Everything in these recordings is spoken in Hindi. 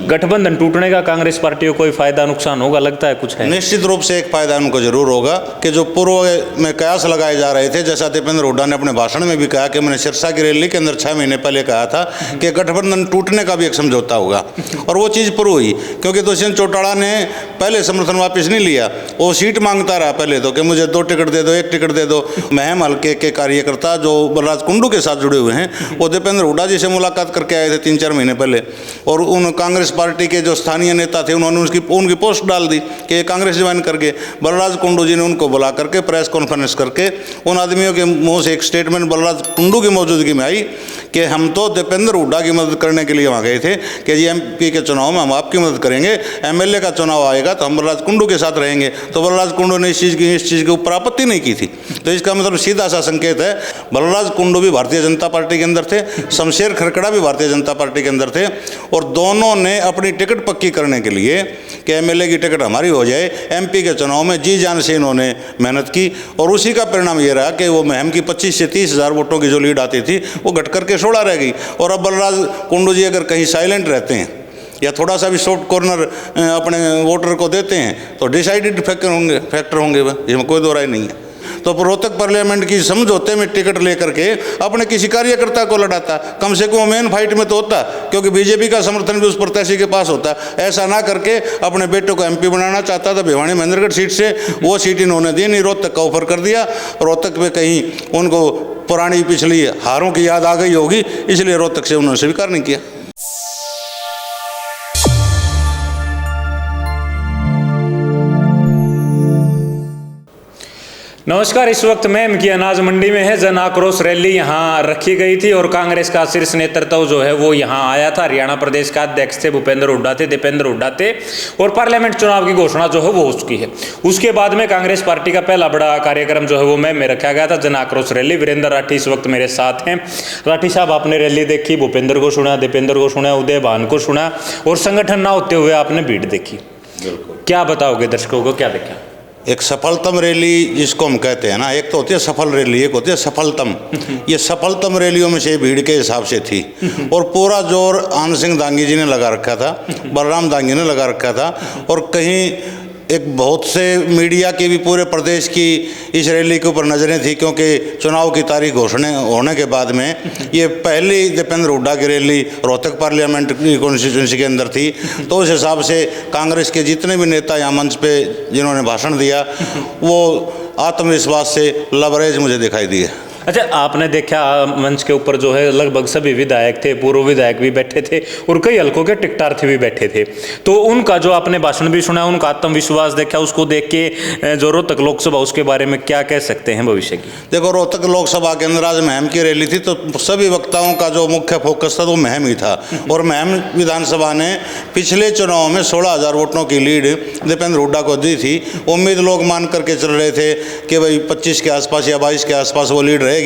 गठबंधन टूटने का कांग्रेस पार्टी को कोई फायदा नुकसान होगा, लगता है कुछ है? निश्चित रूप से एक फायदा उनको जरूर होगा कि जो पूर्व में कयास लगाए जा रहे थे, जैसा दीपेंद्र हुड्डा ने अपने भाषण में भी कहा कि मैंने सिरसा की रैली के अंदर 6 महीने पहले कहा था कि गठबंधन टूटने का भी एक समझौता होगा, और वो चीज़ पूरी हुई। क्योंकि दुष्यंत चौटाला ने पहले समर्थन वापस नहीं लिया, वो सीट मांगता रहा पहले तो कि मुझे 2 टिकट दे दो, 1 टिकट दे दो। महम हल्के के कार्यकर्ता जो बलराज कुंडू के साथ जुड़े हुए हैं, वो दीपेंद्र हुड्डा जी से मुलाकात करके आए थे 3-4 महीने पहले, और उन कांग्रेस पार्टी के जो स्थानीय नेता थे उन्होंने उनकी पोस्ट डाल दी कि ये कांग्रेस ज्वाइन करके। बलराज कुंडू जी ने उनको बुला करके प्रेस कॉन्फ्रेंस करके उन आदमियों के मुंह से एक स्टेटमेंट बलराज कुंडू की मौजूदगी में आई कि हम तो दीपेंद्र हुड्डा की मदद करने के लिए वहाँ गए थे कि जी एमपी के चुनाव में हम आपकी मदद करेंगे, एमएलए का चुनाव आएगा तो हम बलराज कुंडू के साथ रहेंगे। तो बलराज कुंडू ने इस चीज़ के ऊपर आपत्ति नहीं की थी। तो इसका मतलब सीधा सा संकेत है, बलराज कुंडू भी भारतीय जनता पार्टी के अंदर थे, शमशेर खरकड़ा भी भारतीय जनता पार्टी के अंदर थे, और दोनों ने अपनी टिकट पक्की करने के लिए कि एमएलए की टिकट हमारी हो जाए, एमपी के चुनाव में जी जान से इन्होंने मेहनत की, और उसी का परिणाम ये रहा कि वो महम की 25 से 30 हज़ार वोटों की जो लीड आती थी वो घट करके 16 रह गई। और अब बलराज कुंडू जी अगर कहीं साइलेंट रहते हैं या थोड़ा सा भी सॉफ्ट कॉर्नर अपने वोटर को देते हैं तो डिसाइडेड फैक्टर होंगे वह, इसमें कोई दो राय नहीं है। तो रोहतक पार्लियामेंट की समझौते में टिकट लेकर के अपने किसी कार्यकर्ता को लड़ाता, कम से कम मेन फाइट में तो होता, क्योंकि बीजेपी का समर्थन भी उस प्रत्याशी के पास होता। ऐसा ना करके अपने बेटे को एमपी बनाना चाहता था भिवानी महेंद्रगढ़ सीट से, वो सीट इन्होंने दी नहीं, रोहतक का ऑफर कर दिया। रोहतक में कहीं उनको पुरानी पिछली हारों की याद आ गई होगी, इसलिए रोहतक से उन्होंने स्वीकार नहीं किया। नमस्कार, इस वक्त मैं की अनाज मंडी में है। जन आक्रोश रैली यहाँ रखी गई थी और कांग्रेस का शीर्ष नेतृत्व जो है वो यहाँ आया था। हरियाणा प्रदेश का अध्यक्ष थे भूपेंद्र हुड्डा थे, दीपेंद्र हुड्डा थे, और पार्लियामेंट चुनाव की घोषणा जो है वो हो चुकी है। उसके बाद में कांग्रेस पार्टी का पहला बड़ा कार्यक्रम जो है वो मैं रखा गया था, जन आक्रोश रैली। वीरेंद्र राठी इस वक्त मेरे साथ हैं। राठी साहब, आपने रैली देखी, भूपेंद्र को सुना, दीपेंद्र को सुना, उदय भान को सुना, और संगठन ना होते हुए आपने भीड़ देखी, क्या बताओगे दर्शकों को, क्या देखा? एक सफलतम रैली जिसको हम कहते हैं ना, एक तो होती है सफल रैली, एक होती है सफलतम। ये सफलतम रैलियों में से भीड़ के हिसाब से थी, और पूरा जोर आनंद सिंह दांगी जी ने लगा रखा था, बलराम दांगी ने लगा रखा था, और कहीं एक बहुत से मीडिया की भी पूरे प्रदेश की इस रैली के ऊपर नज़रें थी, क्योंकि चुनाव की तारीख घोषणा होने के बाद में ये पहली दीपेंद्र हुड्डा की रैली रोहतक पार्लियामेंट की कॉन्स्टिट्यूंसी के अंदर थी। तो उस हिसाब से कांग्रेस के जितने भी नेता यहाँ मंच पे जिन्होंने भाषण दिया, वो आत्मविश्वास से लबरेज मुझे दिखाई दिए। अच्छा, आपने देखा मंच के ऊपर जो है लगभग सभी विधायक थे, पूर्व विधायक भी बैठे थे, और कई हल्कों के टिकटार्थी भी बैठे थे। तो उनका जो आपने भाषण भी सुना, उनका आत्मविश्वास देखा, उसको देख के जो रोहतक लोकसभा, उसके बारे में क्या कह सकते हैं भविष्य की? देखो, रोहतक लोकसभा के अंदर आज महम की रैली थी, तो सभी वक्ताओं का जो मुख्य फोकस था वो महम ही था। और महम विधानसभा ने पिछले चुनाव में 16,000 वोटों की लीड दीपेंद्र हुड्डा को दी थी। उम्मीद लोग मान करके चल रहे थे कि भाई 25 के आसपास या 22 के आसपास वो लीड रहेगी,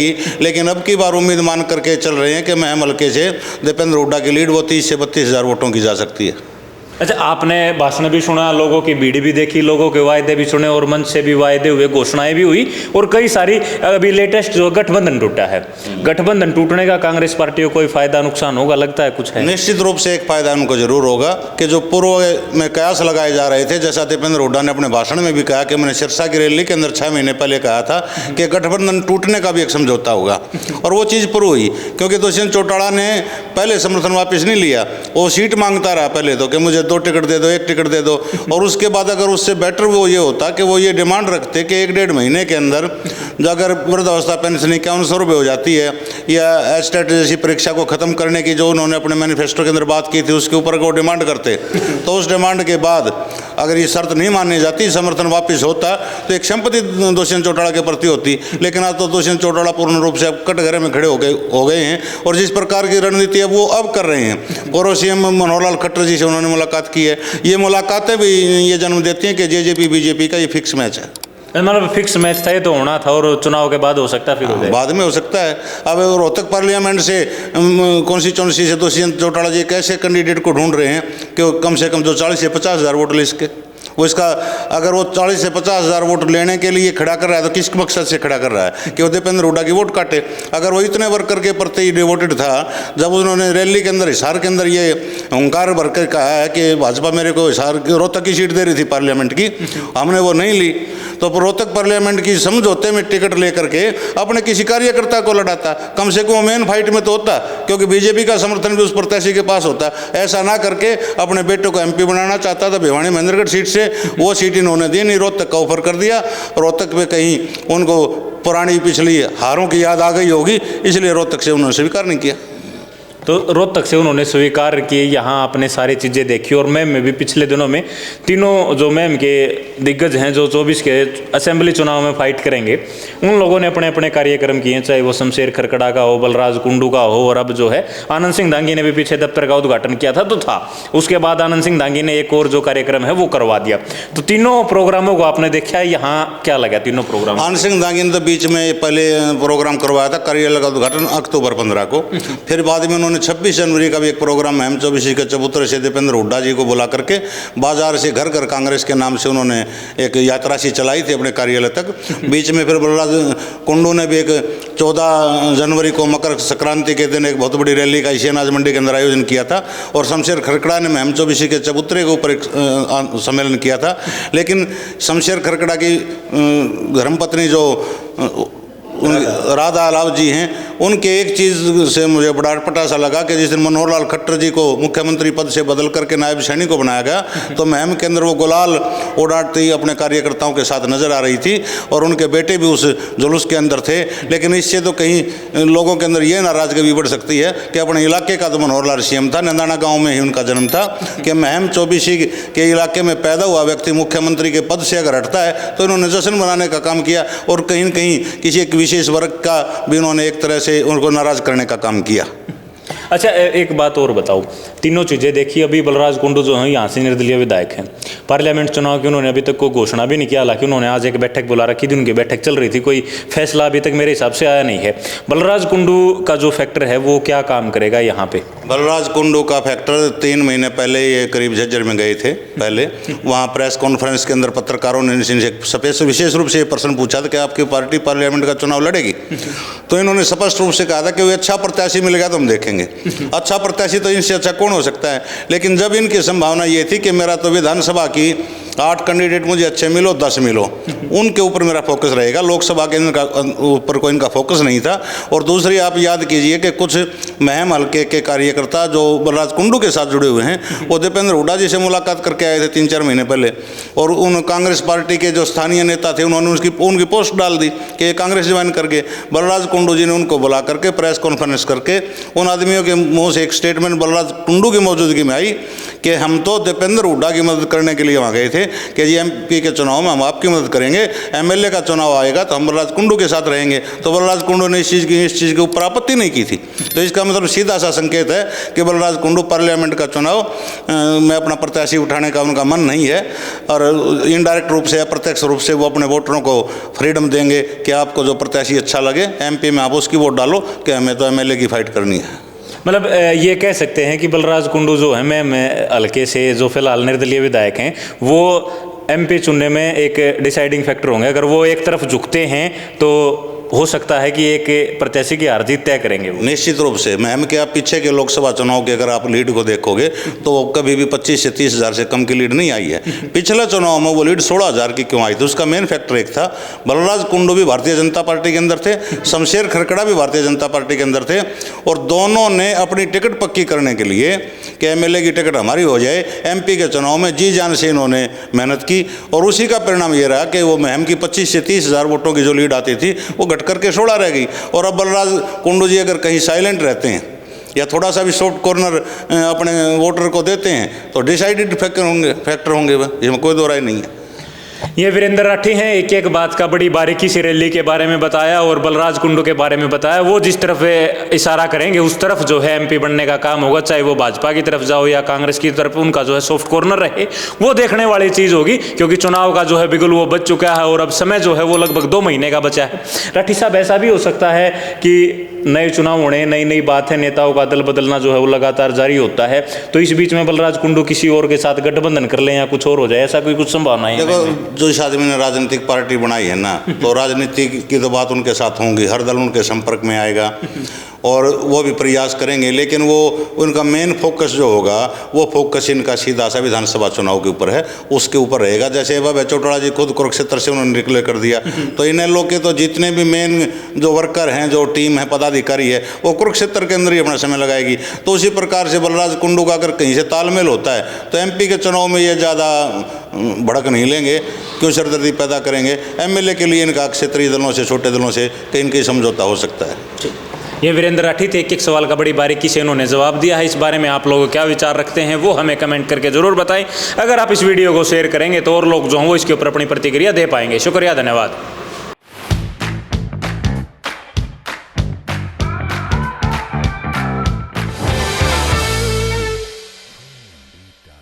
लेकिन अब की बार उम्मीद मान करके चल रहे हैं कि महम हल्के से दीपेंद्र हुड्डा की लीड वो 30 से 32 हज़ार वोटों की जा सकती है। अच्छा, आपने भाषण भी सुना, लोगों की भीड़ भी देखी, लोगों के वायदे भी सुने, और मंच से भी वायदे हुए, घोषणाएं भी हुई, और कई सारी अभी लेटेस्ट जो गठबंधन टूटा है, गठबंधन टूटने का कांग्रेस पार्टी को कोई फायदा नुकसान होगा, लगता है कुछ है? निश्चित रूप से एक फायदा उनको जरूर होगा कि जो पूर्व में कयास लगाए जा रहे थे, जैसा दीपेंद्र हुड्डा ने अपने भाषण में भी कहा कि मैंने सिरसा की रैली के अंदर 6 महीने पहले कहा था कि गठबंधन टूटने का भी एक समझौता होगा, और वो चीज़ पूरी हुई। क्योंकि दुष्यंत चौटाला ने पहले समर्थन वापस नहीं लिया, वो सीट मांगता रहा पहले तो कि मुझे 2 टिकट दे दो, 1 टिकट दे दो, और उसके बाद अगर उससे बेटर वो ये होता कि वो ये डिमांड रखते कि 1-1.5 महीने के अंदर जो अगर वृद्धावस्था पेंशन 5100 रुपये हो जाती है, या एस्टेट जैसी परीक्षा को ख़त्म करने की जो उन्होंने अपने मैनिफेस्टो के अंदर बात की थी, उसके ऊपर वो डिमांड करते, तो उस डिमांड के बाद अगर ये शर्त नहीं मानी जाती, समर्थन वापस होता, तो एक संपत्ति दुष्यंत चौटाला के प्रति होती। लेकिन आज तो दुष्यंत चौटाला पूर्ण रूप से अब कटघरे में खड़े हो गए हैं, और जिस प्रकार की रणनीति अब वो अब कर रहे हैं, पूर्व सीएम मनोहर लाल खट्टर जी से उन्होंने मुलाकात की है। ये मुलाकातें भी ये जन्म देती हैं कि जेजेपी बीजेपी का ये फिक्स मैच है। मतलब फिक्स मैच था, ये तो होना था, और चुनाव के बाद हो सकता है, फिर हो जाए, बाद में हो सकता है। अब रोहतक पार्लियामेंट से कॉन्स्टिट्यूंसी से दुष्यंत चौटाला जी कैसे कैंडिडेट को ढूंढ रहे हैं कि कम से कम जो 40 से 50 हज़ार वोट ले सके, वो इसका अगर वो 40 से 50 हज़ार वोट लेने के लिए खड़ा कर रहा है तो किस मकसद से खड़ा कर रहा है कि वो दीपेंद्र हुड्डा की वोट काटे। अगर वो इतने वर्कर के प्रति डिवोटेड था, जब उन्होंने रैली के अंदर हिसार के अंदर ये हुंकार भर कर कहा है कि भाजपा मेरे को हिसार रोहतक की सीट दे रही थी पार्लियामेंट की, हमने वो नहीं ली, तो रोहतक पार्लियामेंट की समझौते में टिकट लेकर के अपने किसी कार्यकर्ता को लड़ाता, कम से कम मेन फाइट में तो होता, क्योंकि बीजेपी का समर्थन भी उस प्रत्याशी के पास होता। ऐसा ना करके अपने बेटे को एमपी बनाना चाहता था भिवानी महेंद्रगढ़ सीट से, वो सीट इन्होंने दी नहीं, रोहतक का ऑफर कर दिया। रोहतक में कहीं उनको पुरानी पिछली हारों की याद आ गई होगी, इसलिए रोहतक से उन्होंने स्वीकार नहीं किया। तो रोहतक से उन्होंने स्वीकार किए, यहाँ अपने सारी चीज़ें देखी। और मैम में भी पिछले दिनों में तीनों जो मैम के दिग्गज हैं जो 24 के असेंबली चुनाव में फाइट करेंगे, उन लोगों ने अपने अपने कार्यक्रम किए, चाहे वो शमशेर खरकड़ा का हो, बलराज कुंडू का हो, और अब जो है आनंद सिंह दांगी ने भी पीछे दफ्तर का उद्घाटन किया था तो था। उसके बाद आनंद सिंह दांगी ने एक और जो कार्यक्रम है वो करवा दिया। तो तीनों प्रोग्रामों को आपने देखा, यहाँ क्या लगा तीनों प्रोग्राम? आनंद सिंह दांगी ने तो बीच में पहले प्रोग्राम करवाया था कार्यालय का उद्घाटन अक्टूबर 15 को, फिर बाद में 26 जनवरी का भी एक प्रोग्राम M24 के चबूतरे से दीपेंद्र हुड्डा जी को बुला करके बाजार से घर घर कांग्रेस के नाम से उन्होंने एक यात्रा सी चलाई थी अपने कार्यालय तक। बीच में फिर बलराज कुंडू ने भी एक 14 जनवरी को मकर संक्रांति के दिन एक बहुत बड़ी रैली का इसी अनाज मंडी के अंदर आयोजन किया था, और शमशेर खरकड़ा ने M24 के चबूतरे के ऊपर एक सम्मेलन किया था। लेकिन शमशेर खरकड़ा की धर्मपत्नी जो राधा अलाव जी हैं, उनके एक चीज़ से मुझे बड़ा अटपटा सा लगा कि जिस दिन मनोहर लाल खट्टर जी को मुख्यमंत्री पद से बदल करके नायब सैनिक को बनाया गया, तो महम के अंदर वो गुलाल उड़ाती अपने कार्यकर्ताओं के साथ नजर आ रही थी, और उनके बेटे भी उस जुलूस के अंदर थे। लेकिन इससे तो कहीं लोगों के अंदर ये नाराजगी भी बढ़ सकती है कि अपने इलाके का तो मनोहर लाल सीएम था, नंदाना गाँव में ही उनका जन्म था, कि महम 24 के इलाके में पैदा हुआ व्यक्ति मुख्यमंत्री के पद से अगर हटता है तो इन्होंने जश्न मनाने का काम किया, और कहीं न कहीं किसी एक विशेष वर्ग का भी उन्होंने एक तरह से उनको नाराज करने का काम किया। अच्छा, एक बात और बताओ, तीनों चीज़ें देखी। अभी बलराज कुंडू जो हैं यहाँ से निर्दलीय विधायक हैं, पार्लियामेंट चुनाव की उन्होंने अभी तक कोई घोषणा भी नहीं किया। हालांकि उन्होंने आज एक बैठक बुला रखी थी, उनकी बैठक चल रही थी, कोई फैसला अभी तक मेरे हिसाब से आया नहीं है। बलराज कुंडू का जो फैक्टर है वो क्या काम करेगा यहाँ पे? बलराज कुंडू का फैक्टर 3 महीने पहले ये करीब झज्जर में गए थे, पहले वहाँ प्रेस कॉन्फ्रेंस के अंदर पत्रकारों ने इनसे विशेष रूप से ये प्रश्न पूछा था कि आपकी पार्टी पार्लियामेंट का चुनाव लड़ेगी, तो इन्होंने स्पष्ट रूप से कहा था कि वो अच्छा प्रत्याशी मिलेगा तो हम देखेंगे। अच्छा प्रत्याशी तो इनसे अच्छा कौन हो सकता है। लेकिन जब इनकी संभावना ये थी कि मेरा तो विधानसभा की 8 कैंडिडेट मुझे अच्छे मिलो 10 मिलो, उनके ऊपर मेरा फोकस रहेगा, लोकसभा के ऊपर कोई इनका फोकस नहीं था। और दूसरी, आप याद कीजिए कि कुछ महम हल्के के कार्यकर्ता जो बलराज कुंडू के साथ जुड़े हुए हैं, वो दीपेंद्र हुड्डा जी से मुलाकात करके आए थे 3-4 महीने पहले, और उन कांग्रेस पार्टी के जो स्थानीय नेता थे उन्होंने उनकी पोस्ट डाल दी कि ये कांग्रेस ज्वाइन करके। बलराज कुंडू जी ने उनको बुला करके प्रेस कॉन्फ्रेंस करके उन आदमियों के मुँह से एक स्टेटमेंट बलराज कुंडू की मौजूदगी में आई कि हम तो दीपेंद्र हुड्डा की मदद करने के लिए वहाँ गए थे कि जी MP के चुनाव में हम आपकी मदद करेंगे, MLA का चुनाव आएगा तो हम बलराज कुंडू के साथ रहेंगे। तो बलराज कुंडू ने इस चीज़ के ऊपर आपत्ति नहीं की थी। तो इसका मतलब सीधा सा संकेत है कि बलराज कुंडू पार्लियामेंट का चुनाव में अपना प्रत्याशी उठाने का उनका मन नहीं है, और इनडायरेक्ट रूप से, अप्रत्यक्ष रूप से वो अपने वोटरों को फ्रीडम देंगे कि आपको जो प्रत्याशी अच्छा लगे MP में आप उसकी वोट डालो, कि हमें तो MLA की फाइट करनी है। मतलब ये कह सकते हैं कि बलराज कुंडू जो है मैं हल्के से जो फिलहाल निर्दलीय विधायक हैं, वो MP चुनने में एक डिसाइडिंग फैक्टर होंगे। अगर वो एक तरफ झुकते हैं तो हो सकता है कि एक प्रत्याशी की हार जीत तय करेंगे वो। निश्चित रूप से महम के आप पीछे के लोकसभा चुनाव के अगर आप लीड को देखोगे तो कभी भी 25 से 30 हज़ार से कम की लीड नहीं आई है। पिछले चुनाव में वो लीड 16 हज़ार की क्यों आई थी, उसका मेन फैक्टर एक था, बलराज कुंडू भी भारतीय जनता पार्टी के अंदर थे, शमशेर खरकड़ा भी भारतीय जनता पार्टी के अंदर थे, और दोनों ने अपनी टिकट पक्की करने के लिए कि MLA की टिकट हमारी हो जाए, MP के चुनाव में जी जान से इन्होंने मेहनत की, और उसी का परिणाम ये रहा कि वो महम की 25 से 30 हज़ार वोटों की जो लीड आती थी वो घट करके 16 रह गई। और अब बलराज कुंडू जी अगर कहीं साइलेंट रहते हैं या थोड़ा सा भी सॉफ्ट कॉर्नर अपने वोटर को देते हैं तो डिसाइडेड फैक्टर होंगे, इसमें कोई दो राय नहीं है। ये वीरेंद्र राठी हैं, एक एक बात का बड़ी बारीकी से रैली के बारे में बताया और बलराज कुंडू के बारे में बताया। वो जिस तरफ इशारा करेंगे उस तरफ जो है MP बनने का काम होगा, चाहे वो भाजपा की तरफ जाओ या कांग्रेस की तरफ उनका जो है सॉफ्ट कॉर्नर रहे, वो देखने वाली चीज़ होगी। क्योंकि चुनाव का जो है बिगुल वो बच चुका है और अब समय जो है वो लगभग 2 महीने का बचा है। राठी साहब, ऐसा भी हो सकता है कि नए चुनाव होने, नई नई बात है, नेताओं का दल बदलना जो है वो लगातार जारी होता है, तो इस बीच में बलराज कुंडू किसी और के साथ गठबंधन कर ले या कुछ और हो जाए, ऐसा कोई कुछ संभावना है? देखो, जो इस आदमी ने राजनीतिक पार्टी बनाई है ना, तो राजनीति की तो बात उनके साथ होंगी, हर दल उनके संपर्क में आएगा और वो भी प्रयास करेंगे, लेकिन वो उनका मेन फोकस जो होगा वो फोकस इनका सीधा सा विधानसभा चुनाव के ऊपर है, उसके ऊपर रहेगा। जैसे बाबा चौटाला जी खुद कुरुक्षेत्र से उन्होंने डिक्लेयर कर दिया, तो इन लोग के तो जितने भी मेन जो वर्कर हैं, जो टीम है, पदाधिकारी है, वो कुरुक्षेत्र के अंदर ही अपना समय लगाएगी। तो उसी प्रकार से बलराज कुंडू का अगर कहीं से तालमेल होता है तो एमपी के चुनाव में ये ज़्यादा भड़क नहीं लेंगे, क्यों सरदर्दी पैदा करेंगे। एमएलए के लिए इनका क्षेत्रीय दलों से, छोटे दलों से कहीं कहीं समझौता हो सकता है। ये वीरेंद्र राठी थे, एक एक सवाल का बड़ी बारीकी से उन्होंने जवाब दिया है। इस बारे में आप लोग क्या विचार रखते हैं वो हमें कमेंट करके जरूर बताएं। अगर आप इस वीडियो को शेयर करेंगे तो और लोग जो हों वो इसके ऊपर अपनी प्रतिक्रिया दे पाएंगे। शुक्रिया, धन्यवाद।